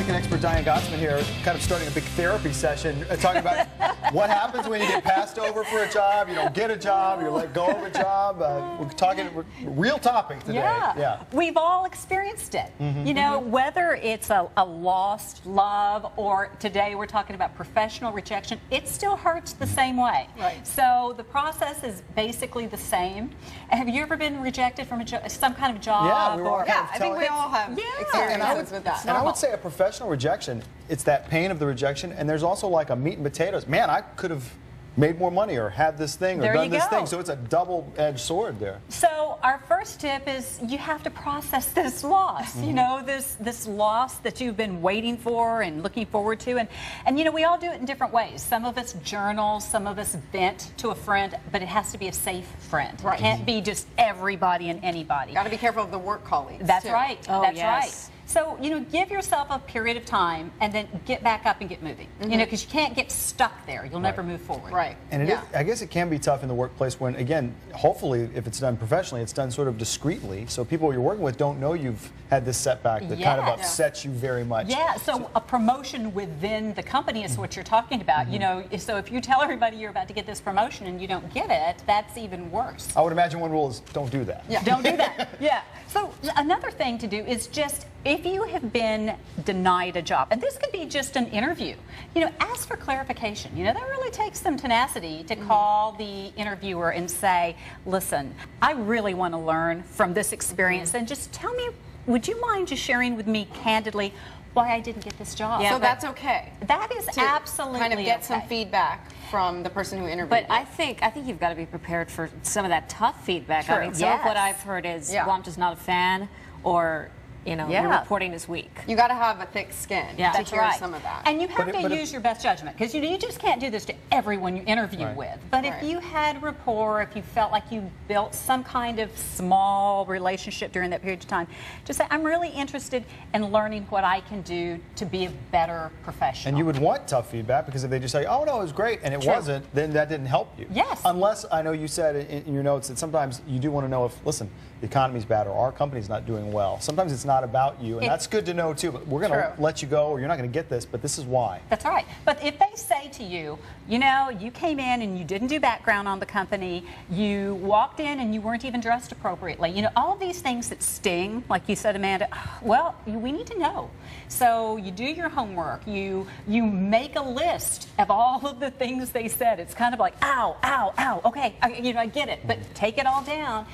etiquette expert Diane Gottsman here, kind of starting a big therapy session, talking about what happens when you get passed over for a job, you don't get a job, you're let go of a job. We're talking real topic today. Yeah. We've all experienced it. You know, whether it's a lost love or today we're talking about professional rejection, it still hurts the same way. Right. So the process is basically the same. Have you ever been rejected from some kind of job? Yeah, we were all kind of I think we all have experiences with that. And I would say a professional rejection, it's that pain of the rejection, and there's also like a meat and potatoes. Man, I could have made more money or had this thing or There done you this go. thing. So it's a double-edged sword there. So our first tip is you have to process this loss. You know, this loss that you've been waiting for and looking forward to, and you know, we all do it in different ways. Some of us journal, some of us vent to a friend, but it has to be a safe friend. Right. It can't be just everybody and anybody. Got to be careful of the work colleagues. That's too. right. Oh, That's yes. right. So, you know, give yourself a period of time and then get back up and get moving. You know, because you can't get stuck there. You'll never move forward. Right. And it is, I guess it can be tough in the workplace when, again, hopefully if it's done professionally, it's done sort of discreetly, so people you're working with don't know you've had this setback that kind of Yes. upsets you very much. Yeah, so a promotion within the company is what you're talking about. You know, so if you tell everybody you're about to get this promotion and you don't get it, that's even worse. I would imagine one rule is don't do that. Yeah. Don't do that. Yeah. So another thing to do is just, if you have been denied a job, and this could be just an interview, you know, ask for clarification. You know, that really takes some tenacity to call the interviewer and say, listen, I really want to learn from this experience, and just tell me, would you mind just sharing with me candidly why I didn't get this job? So that's okay. That is To absolutely kind of get okay. some feedback from the person who interviewed But you. I think you've got to be prepared for some of that tough feedback. True. I mean, some of what Yes. I've heard is, Yeah. well, I'm just not a fan, or, you know, your Yeah. reporting is weak. You got to have a thick skin Yeah. to That's hear right. some of that. And you have But to it- use your best judgment, because you know, you just can't do this to everyone you interview Right. with. But Right. if you had rapport, if you felt like you built some kind of small relationship during that period of time, just say, I'm really interested in learning what I can do to be a better professional. And you would want tough feedback, because if they just say, oh, no, it was great, and it True. wasn't, then that didn't help you. Yes. Unless, I know you said in your notes that sometimes you do want to know if, listen, the economy's bad or our company's not doing well. Sometimes it's not about you, and that's good to know, too. But we're going to True. let you go, or you're not going to get this, but this is why. That's right. But if they say to you, you know, you came in and you didn't do background on the company, you walked in and you weren't even dressed appropriately, you know, all of these things that sting, like you said, Amanda, well, we need to know. So you do your homework, you make a list of all of the things they said. It's kind of like, ow, ow, ow, okay, I get it, but take it all down,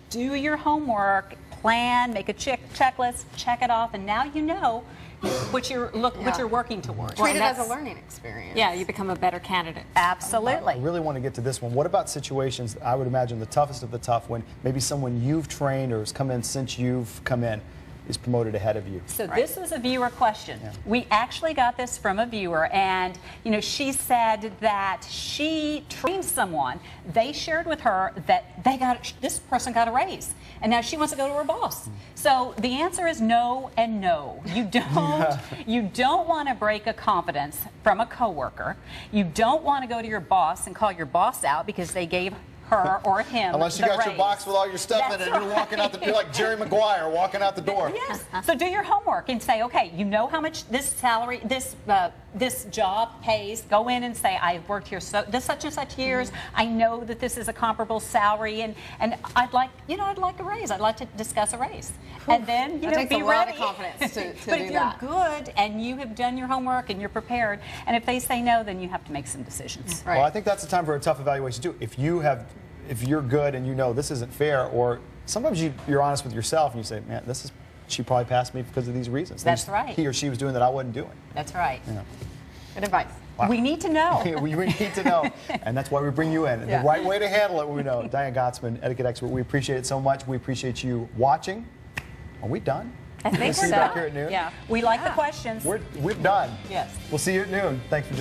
do your homework, plan, make a checklist, check it off, and now you know what you're working towards. Treat it and as a that's- learning experience. Yeah, you become a better candidate. Absolutely. I really want to get to this one. What about situations, I would imagine the toughest of the tough, when maybe someone you've trained or has come in since you've come in is promoted ahead of you? So this is a viewer question. We actually got this from a viewer, and you know, she said that she trained someone. They shared with her that this person got a raise, and now she wants to go to her boss. So the answer is no and no. You don't want to break a confidence from a coworker. You don't want to go to your boss and call your boss out because they gave her or him Unless you the got your raise. box with all your stuff That's in it, and you're walking out you're like Jerry Maguire walking out the door. Yes. So do your homework and say, okay, you know how much this salary, this job pays. Go in and say, I've worked here this such and such years. I know that this is a comparable salary, and I'd like a raise. I'd like to discuss a raise. And then That takes be a lot of ready. confidence to but do if that. you're good and you have done your homework and you're prepared, and if they say no, then you have to make some decisions. Right. Well, I think that's the time for a tough evaluation too. If you're good and you know this isn't fair, or sometimes you're honest with yourself and you say, man, she probably passed me because of these reasons. That's right. He or she was doing that I wasn't doing. That's right. Yeah. Good advice. Wow. We need to know. we need to know, and that's why we bring you in. Yeah. The right way to handle it, we know. Diane Gottsman, etiquette expert. We appreciate it so much. We appreciate you watching. Are we done? I think We'll see we're you back done. here at noon. Yeah. We like the questions. We're done. Yes. We'll see you at noon. Thanks for joining us.